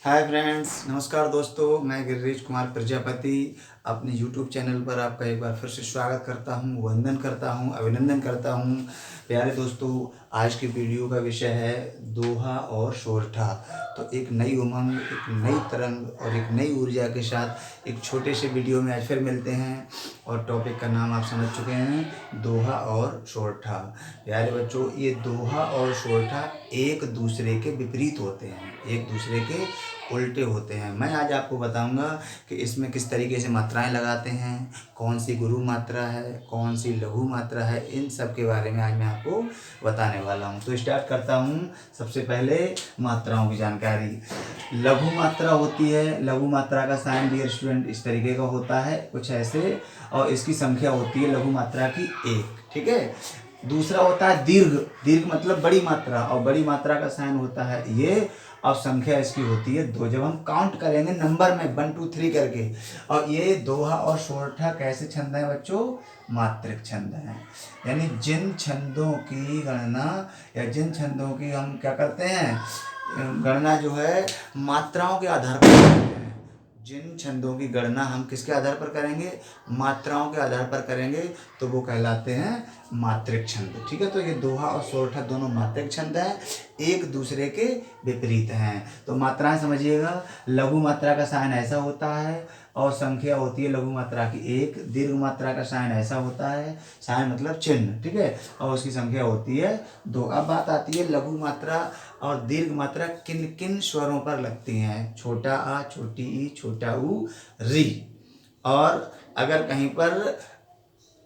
Hi friends, नमस्कार दोस्तों। मैं गिरीश कुमार प्रजापति अपने यूट्यूब चैनल पर आपका एक बार फिर से स्वागत करता हूं, वंदन करता हूं, अभिनंदन करता हूं। प्यारे दोस्तों, आज की वीडियो का विषय है दोहा और सोरठा। तो एक नई उमंग, एक नई तरंग और एक नई ऊर्जा के साथ एक छोटे से वीडियो में आज फिर मिलते हैं। और टॉपिक का नाम आप समझ चुके हैं, दोहा और सोरठा। प्यारे बच्चों, ये दोहा और सोरठा एक दूसरे के विपरीत होते हैं, एक दूसरे के उल्टे होते हैं। मैं आज आपको बताऊंगा कि इसमें किस तरीके से मात्राएं लगाते हैं, कौन सी गुरु मात्रा है, कौन सी लघु मात्रा है, इन सब के बारे में आज मैं आपको बताने वाला हूं। तो स्टार्ट करता हूं। सबसे पहले मात्राओं की जानकारी। लघु मात्रा होती है, लघु मात्रा का साइन डियर स्टूडेंट इस तरीके का होता है, कुछ ऐसे, और इसकी संख्या होती है लघु मात्रा की 1। ठीक है। दूसरा होता है दीर्घ। दीर्घ मतलब बड़ी मात्रा, और बड़ी मात्रा का साइन होता है ये। अब संख्या इसकी होती है 2। जब हम काउंट करेंगे नंबर में 1 2 3 करके। और ये दोहा और सोरठा कैसे छंद है बच्चों? मात्रिक छंद है। यानी जिन छंदों की गणना या जिन छंदों की हम क्या करते हैं, गणना जो है मात्राओं के आधार पर करते हैं। जिन छंदों की गणना हम किसके आधार पर करेंगे? मात्राओं के आधार पर करेंगे, तो वो कहलाते हैं मात्रिक छंद। ठीक है। तो ये दोहा और सोरठा दोनों मात्रिक छंद हैं, एक दूसरे के विपरीत हैं। तो मात्राएं समझिएगा। लघु मात्रा का साइन ऐसा होता है और संख्या होती है लघु मात्रा की 1। दीर्घ मात्रा का साइन ऐसा होता है, साइन मतलब चिन्ह। ठीक है। और उसकी संख्या होती है 2। अब बात आती है लघु मात्रा और दीर्घ मात्रा किन किन स्वरों पर लगती हैं। छोटा आ, छोटी ई, छोटा ऊ, री। और अगर कहीं पर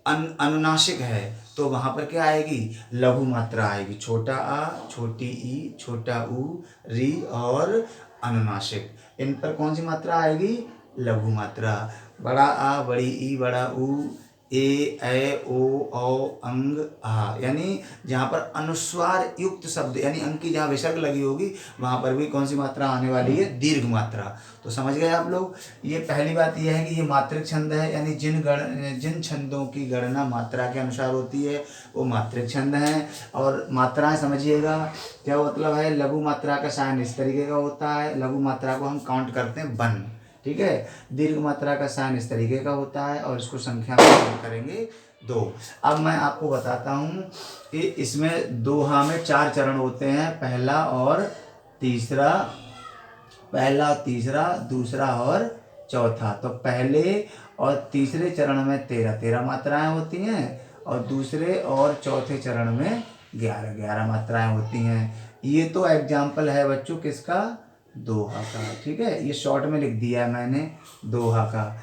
अनुनासिक है तो वहाँ पर क्या आएगी? लघु मात्रा आएगी। छोटा आ, छोटी ई, छोटा ऊ, री और अनुनासिक। इन पर कौन सी मात्रा आएगी? लघु मात्रा। बड़ा आ, बड़ी ई, बड़ा ऊ, ए, ऐ, ओ, औ, अंग, आ। यानी जहाँ पर अनुस्वार युक्त शब्द यानी अंग की जहाँ विसर्ग लगी होगी वहाँ पर भी कौन सी मात्रा आने वाली है? दीर्घ मात्रा। तो समझ गए आप लोग। ये पहली बात यह है कि ये मात्रिक छंद है, यानी जिन छंदों की गणना मात्रा के अनुसार होती है वो मात्रिक छंद हैं। और मात्राएं समझिएगा, क्या मतलब है? लघु मात्रा का साइन इस तरीके का होता है, लघु मात्रा को हम काउंट करते हैं 1। ठीक है। दीर्घ मात्रा का साइन इस तरीके का होता है और इसको संख्या में काउंट करेंगे 2। अब मैं आपको बताता हूँ कि इसमें दोहा में 4 चरण होते हैं, पहला और तीसरा, दूसरा और चौथा। तो पहले और तीसरे चरण में 13 मात्राएं होती हैं और दूसरे और चौथे चरण में 11 मात्राएं होती हैं। ये तो एग्जाम्पल है बच्चों किसका? दोहा का। ठीक है। ये शॉर्ट में लिख दिया है मैंने दोहा का।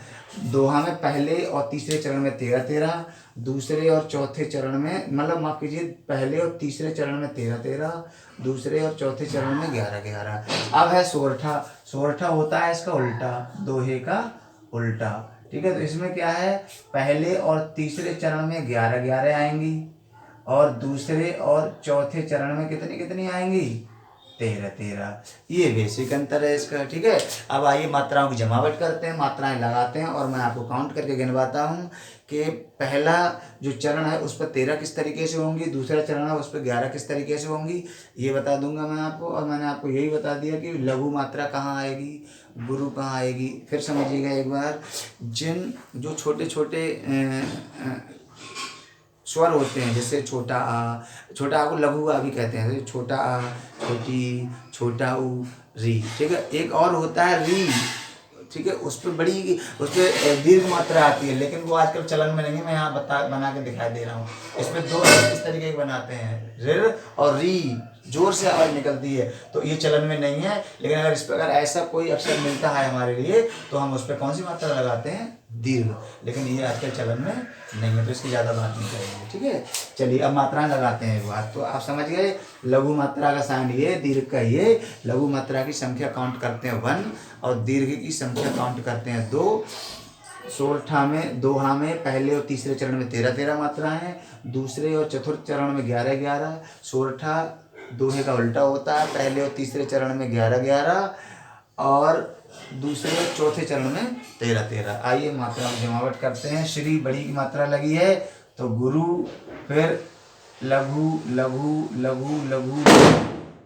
दोहा में पहले और तीसरे चरण में 13, दूसरे और चौथे चरण में, मतलब माफ कीजिए, पहले और तीसरे चरण में 13, दूसरे और चौथे चरण में 11। अब है सोरठा। सोरठा होता है इसका उल्टा, दोहे का उल्टा। ठीक है। तो इसमें क्या है? पहले और तीसरे चरण में 11 आएंगी और दूसरे और चौथे चरण में कितनी कितनी आएंगी? 13। ये बेसिक अंतर है इसका। ठीक है। अब आइए मात्राओं की जमावट करते हैं, मात्राएं लगाते हैं और मैं आपको काउंट करके गिनवाता हूँ कि पहला जो चरण है उस पर 13 किस तरीके से होंगी, दूसरा चरण है उस पर 11 किस तरीके से होंगी, ये बता दूंगा मैं आपको। और मैंने आपको यही बता दिया कि लघु मात्रा कहाँ आएगी, गुरु कहाँ आएगी। फिर समझिएगा एक बार, जिन जो छोटे छोटे स्वर होते हैं, जैसे छोटा आ को लघु आ भी कहते हैं, जैसे छोटा आ, छोटी, छोटा ऊ, री। ठीक है। एक और होता है री। ठीक है। उस पर दीर्घ मात्रा आती है, लेकिन वो आजकल चलन में नहीं है। मैं यहाँ बना के दिखाई दे रहा हूँ। इसमें 2 इस तरीके के बनाते हैं, रिर और री, जोर से आवाज निकलती है, तो ये चलन में नहीं है। लेकिन अगर इस पर अगर ऐसा कोई अक्षर मिलता है हमारे लिए तो हम उस पर कौन सी मात्रा लगाते हैं? दीर्घ। लेकिन ये आजकल चलन में नहीं है, तो इसकी ज़्यादा बात नहीं करेंगे। ठीक है। चलिए अब मात्राएं लगाते हैं एक बार। तो आप समझ गए, लघु मात्रा का साइन ये, दीर्घ का ये। लघु मात्रा की संख्या काउंट करते हैं 1 और दीर्घ की संख्या काउंट करते हैं 2। दोहा में पहले और तीसरे चरण में 13 मात्राएं हैं, दूसरे और चतुर्थ चरण में 11। सोरठा दोहे का उल्टा होता है, पहले और तीसरे चरण में 11 और दूसरे और चौथे चरण में 13। आइए मात्रा में जमावट करते हैं। श्री बड़ी की मात्रा लगी है तो गुरु, फिर लघु, लघु, लघु, लघु,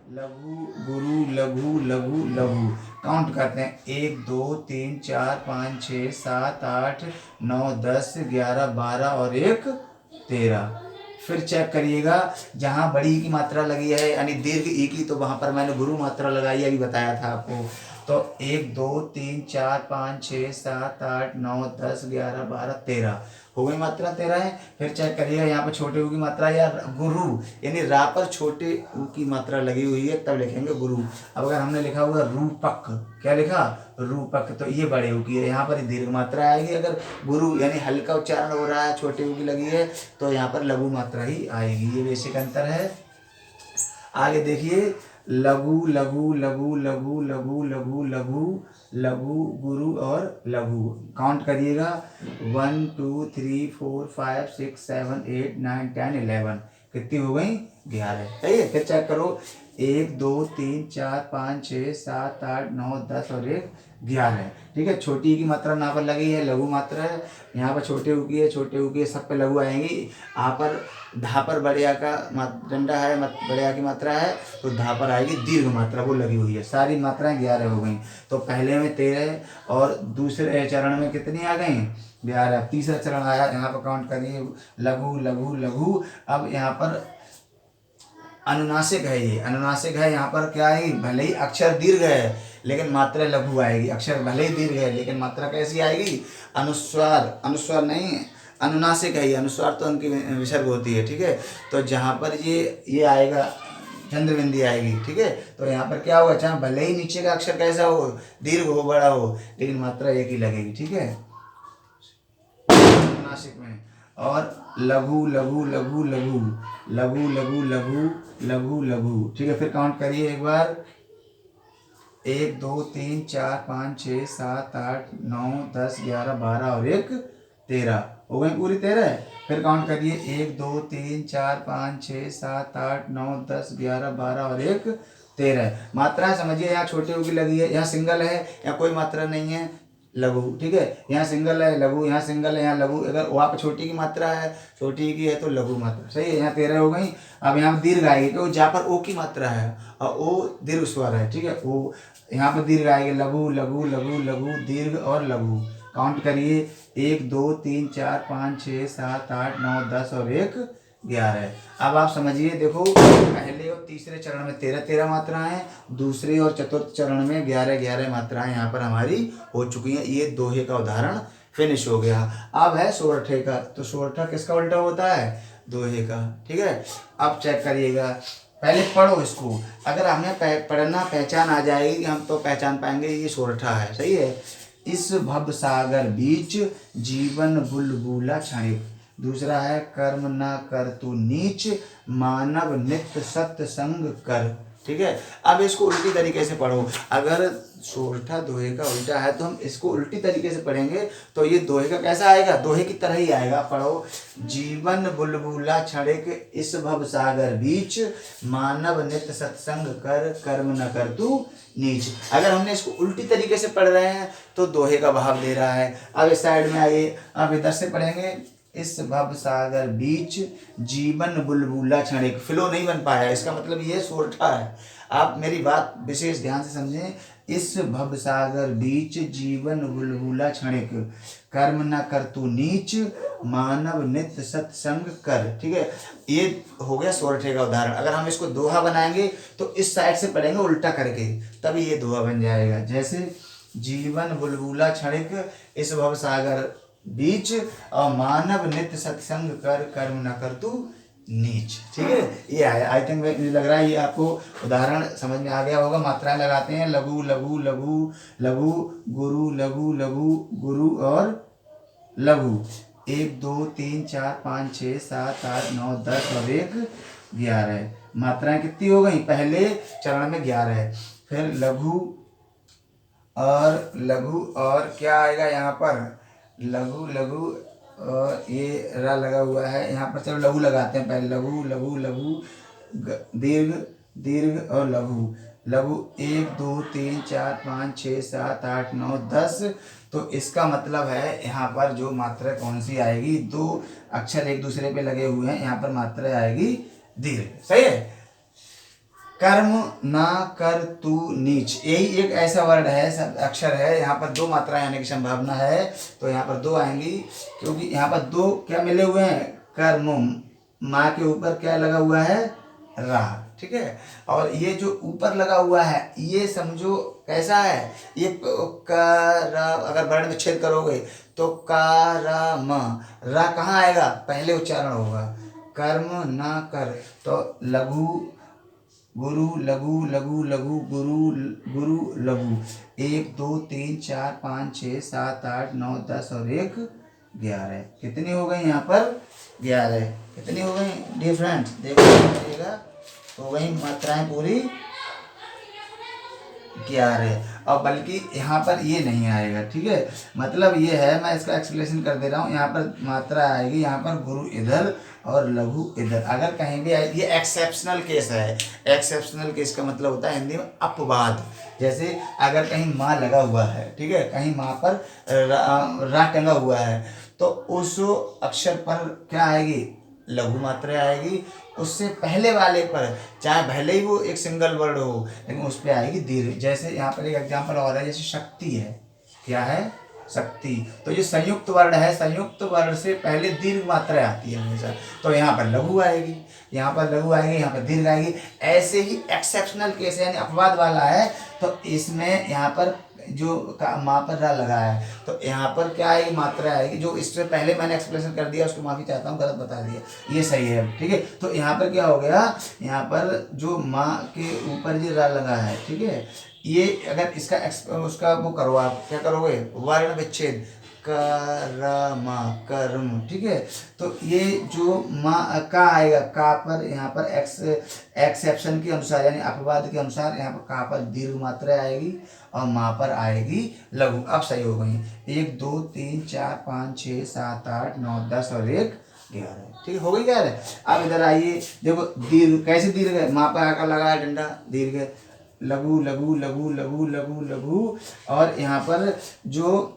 लघु गुरु लघु लघु लघु। काउंट करते हैं 1 2 3 4 5 6 7 8 9 10 11 12 और 1 13। फिर चेक करिएगा, जहाँ बड़ी की मात्रा लगी है यानी दीर्घ ई की, तो वहाँ पर मैंने गुरु मात्रा लगाई, अभी बताया था आपको। तो 1 2 3 4 5 6 7 8 9 10 11 12 13 हो गई मात्रा 13 है। फिर चेक करिएगा यहाँ पर छोटे ऊ की मात्रा या गुरु यानी रा पर छोटे ऊ की मात्रा लगी हुई है, तब लिखेंगे गुरु। अब अगर हमने लिखा हुआ रूपक, क्या लिखा रूपक, तो ये बड़े ऊ की है, यहाँ पर दीर्घ मात्रा आएगी। अगर गुरु यानी हल्का उच्चारण हो रहा है, छोटे ऊ की लगी है, तो यहाँ पर लघु मात्रा ही आएगी। ये बेसिक अंतर है। आगे देखिए, लघु लघु लघु लघु लघु लघु लघु लघु गुरु और लघु। काउंट करिएगा 1 2 3 4 5 6 7 8 9 10 11। कितनी हो गई 11। सही है। फिर चेक करो 1 2 3 4 5 6 7 8 9 10 और 1 11। ठीक है। छोटी की मात्रा यहाँ पर लगी है, लघु मात्रा है। यहाँ पर छोटे ऊ की है, छोटे ऊ की सब पे लघु आएंगी। यहाँ पर धा पर बढ़िया का डंडा है, बढ़िया की मात्रा है, तो धा पर आएगी दीर्घ मात्रा, वो लगी हुई है। सारी मात्राएं 11 हो गई। तो पहले में 13 और दूसरे चरण में कितनी आ गई 11। तीसरा चरण आया, यहाँ पर काउंट करिए लघु लघु लघु। अब यहाँ पर अनुनासिक है, ये अनुनासिक है। यहाँ पर क्या है, भले ही अक्षर दीर्घ है लेकिन मात्रा लघु आएगी। अक्षर भले ही दीर्घ है लेकिन मात्रा कैसी आएगी, अनुस्वार, अनुस्वार नहीं अनुनासिक है ये। अनुस्वार तो उनकी विसर्ग होती है। ठीक है। तो जहाँ पर ये आएगा चंद्रबिंदी आएगी। ठीक है। तो यहाँ पर क्या होगा, चाहे भले ही नीचे का अक्षर कैसा हो, दीर्घ हो, बड़ा हो, लेकिन मात्रा एक ही लगेगी। ठीक है। अनुनासिक में। और लघु लघु लघु लघु लघु लघु लघु लघु लघु। ठीक है। फिर काउंट करिए एक बार 1 2 3 4 5 6 7 8 9 10 11 12 और 1 13 हो गई पूरी 13। फिर काउंट करिए 1 2 3 4 5 6 7 8 9 10 11 12 और 1 13। मात्रा समझिए, यहाँ छोटे ऊ की लगी है, यहाँ सिंगल है, यहाँ कोई मात्रा नहीं है, लघु। ठीक है। यहाँ सिंगल है लघु, यहाँ सिंगल है यहाँ लघु। अगर वहाँ पर छोटी की मात्रा है, छोटी की है तो लघु मात्रा। सही है। यहाँ 13 हो गई। अब यहाँ दीर्घ आएगी, तो जहाँ पर ओ की मात्रा है और ओ दीर्घ स्वर है। ठीक है। ओ यहाँ पर दीर्घ आएगी, लघु लघु लघु लघु दीर्घ और लघु। काउंट करिए 1 2 3 4 5 6 7 8 9 10 और 1 11। अब आप समझिए, देखो पहले और तीसरे चरण में 13 मात्राएं हैं, दूसरे और चतुर्थ चरण में 11 मात्राएं यहाँ पर हमारी हो चुकी हैं। ये दोहे का उदाहरण फिनिश हो गया। अब है सोरठे का। तो सोरठा किसका उल्टा होता है, दोहे का। ठीक है। अब चेक करिएगा, पहले पढ़ो इसको। अगर हमें पढ़ना पहचान आ जाएगी, हम तो पहचान पाएंगे ये सोरठा है। सही है। इस भव सागर बीच जीवन बुलबुला क्षणिक। दूसरा है कर्म न कर तू नीच, मानव नित्य सत्संग कर। ठीक है। अब इसको उल्टी तरीके से पढ़ो। अगर सोरठा दोहे का उल्टा है तो हम इसको उल्टी तरीके से पढ़ेंगे तो ये दोहे का कैसा आएगा, दोहे की तरह ही आएगा। पढ़ो, जीवन बुलबुला क्षणिक, इस भव सागर बीच, मानव नित्य सत्संग कर, कर्म न कर तू नीच। अगर हमने इसको उल्टी तरीके से पढ़ रहे हैं तो दोहे का भाव दे रहा है। अब इस साइड में आइए, अब इधर से पढ़ेंगे, इस भव सागर बीच जीवन बुलबुला क्षणिक। फ्लो नहीं बन पाया, इसका मतलब ये सोरठा है। आप मेरी बात विशेष ध्यान से समझें। इस भव सागर बीच जीवन बुलबुला क्षणिक, कर्म न कर तू नीच, मानव नित्य सत्संग कर। ठीक है। ये हो गया सोरठे का उदाहरण। अगर हम इसको दोहा बनाएंगे तो इस साइड से पढ़ेंगे उल्टा करके, तभी ये दोहा बन जाएगा। जैसे जीवन बुलबुला क्षणिक, इस भव सागर बीच, और मानव नित्य सत्संग कर, कर्म न कर तू नीच। ठीक है। ये आया। आई थिंक मुझे लग रहा है ये आपको उदाहरण समझ में आ गया होगा। मात्राएं लगाते हैं, लघु लघु लघु लघु गुरु लघु लघु गुरु और लघु। 1 2 3 4 5 6 7 8 9 10 और 1 11। मात्राएं कितनी हो गई, पहले चरण में 11 है। फिर लघु और क्या आएगा यहाँ पर, लघु लघु और ये रा लगा हुआ है यहाँ पर। चलो लघु लगाते हैं पहले। लघु लघु लघु दीर्घ दीर्घ और लघु लघु। 1 2 3 4 5 6 7 8 9 10। तो इसका मतलब है यहाँ पर जो मात्रा कौन सी आएगी, दो अक्षर एक दूसरे पे लगे हुए हैं, यहाँ पर मात्रा आएगी दीर्घ। सही है। कर्म ना कर तू नीच, यही एक ऐसा वर्ड है, सब अक्षर है, यहाँ पर दो मात्राएं आने की संभावना है, तो यहाँ पर दो आएंगी, क्योंकि यहाँ पर दो क्या मिले हुए हैं, कर्म, माँ के ऊपर क्या लगा हुआ है, रा, ठीक है। और ये जो ऊपर लगा हुआ है ये समझो कैसा है, ये अगर वर्ण विच्छेद करोगे तो कारम, रा कहाँ आएगा, पहले उच्चारण होगा, कर्म ना कर, तो लघु गुरु, लघु लघु लघु, गुरु गुरु लघु, 1 2 3 4 5 6 7 8 9 10 और 1 11, कितनी हो गई यहाँ पर, 11, कितनी हो गई डियर फ्रेंड्स, देखिएगा, हो गई मात्राएं पूरी 11। और बल्कि यहाँ पर ये नहीं आएगा, ठीक है, मतलब ये है, मैं इसका एक्सप्लेनेशन कर दे रहा हूँ, यहाँ पर मात्रा आएगी, यहाँ पर गुरु इधर और लघु इधर, अगर कहीं भी आए, ये एक्सेप्शनल केस है, एक्सेप्शनल केस का मतलब होता है हिंदी में अपवाद, जैसे अगर कहीं माँ लगा हुआ है, ठीक है, कहीं माँ पर रा टंगा हुआ है, तो उस अक्षर पर क्या आएगी, लघु मात्रा आएगी, उससे पहले वाले पर चाहे भले ही वो एक सिंगल वर्ड हो लेकिन उस पर आएगी दीर्घ। जैसे यहाँ पर एक एग्जांपल और है, जैसे शक्ति है, क्या है, शक्ति, तो ये संयुक्त वर्ण है, संयुक्त वर्ण से पहले दीर्घ मात्रा आती है हमेशा, तो यहाँ पर लघु आएगी, यहाँ पर लघु आएगी, यहाँ पर दीर्घ आएगी। ऐसे ही एक्सेप्शनल केस यानी अपवाद वाला है, तो इसमें यहाँ पर जो माँ पर रा लगा है, तो यहाँ पर क्या आएगी, मात्रा आएगी, जो इससे पहले मैंने एक्सप्लेनेशन कर दिया, उसको माफ़ी चाहता हूँ, गलत बता दिया, ये सही है, ठीक है। तो यहाँ पर क्या हो गया, यहाँ पर जो माँ के ऊपर जो रा लगा है, ठीक है, ये अगर इसका उसका वो करो, आप क्या करोगे, वर्ण विच्छेद, कर्म कर्म, ठीक है, तो ये जो माँ का आएगा, का पर यहाँ पर एक्सेप्शन के अनुसार यानी अपवाद के अनुसार यहाँ पर का पर दीर्घ मात्रा आएगी और माँ पर आएगी लघु। अब सही हो गई, 1 2 3 4 5 6 7 8 9 10 और 1 11, ठीक है, हो गई क्या है। अब इधर आइए, देखो दीर्घ, कैसे दीर्घ है, माँ पर आकर लगा है डंडा, दीर्घ है, लघु लघु लघु लघु लघु लघु, और यहाँ पर जो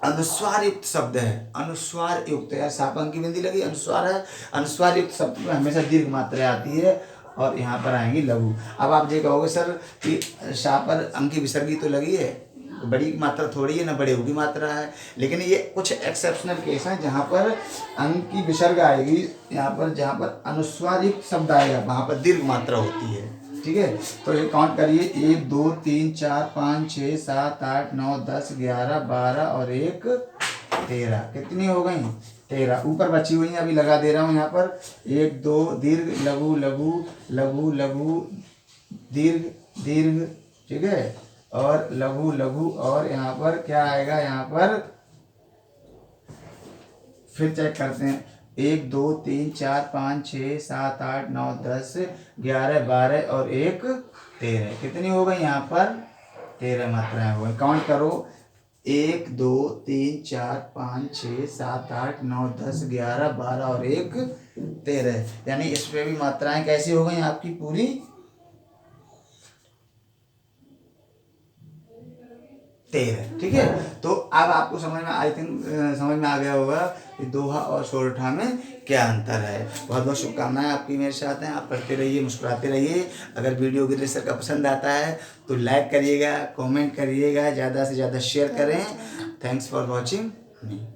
अनुस्वार युक्त शब्द है, अनुस्वार युक्त, यार सापंग की बिंदी लगी, अनुस्वार है, अनुस्वार युक्त शब्द में हमेशा दीर्घ मात्रा आती है और यहाँ पर आएंगी लघु। अब आप ये कहोगे सर कि शाह पर अंक की विसर्गी तो लगी है, बड़ी मात्रा थोड़ी है ना, बड़े की मात्रा है, लेकिन ये कुछ एक्सेप्शनल केस हैं जहाँ पर अंक की विसर्ग आएगी, यहाँ पर जहाँ पर अनुस्वार युक्त शब्द आएगा वहाँ पर दीर्घ मात्रा होती है, ठीक है। तो ये काउंट करिए, 1 2 3 4 5 6 7 8 9 10 11 12 और 1 13, कितनी हो गई, 13, ऊपर बची हुई हैं अभी लगा दे रहा हूँ यहाँ पर, 1 2 दीर्घ लघु लघु लघु लघु दीर्घ दीर्घ, ठीक है, और लघु लघु, और यहाँ पर क्या आएगा, यहाँ पर फिर चेक करते हैं, 1 2 3 4 5 6 7 8 9 10 11 12 और 1 13, कितनी हो गई, यहाँ पर 13 मात्राएं हो गई। काउंट करो, 1 2 3 4 5 6 7 8 9 10 11 12 और 1 13, यानी इस पे भी मात्राएं कैसी हो गई आपकी, पूरी 13, ठीक है। तो अब आपको समझ में, आई थिंक समझ में आ गया होगा कि दोहा और सोरठा में क्या अंतर है। बहुत बहुत शुभकामनाएं आपकी मेरे साथ हैं, आप पढ़ते रहिए, मुस्कुराते रहिए। अगर वीडियो गिरिश सर का पसंद आता है तो लाइक करिएगा, कमेंट करिएगा, ज़्यादा से ज़्यादा शेयर करें। Thanks for watching me.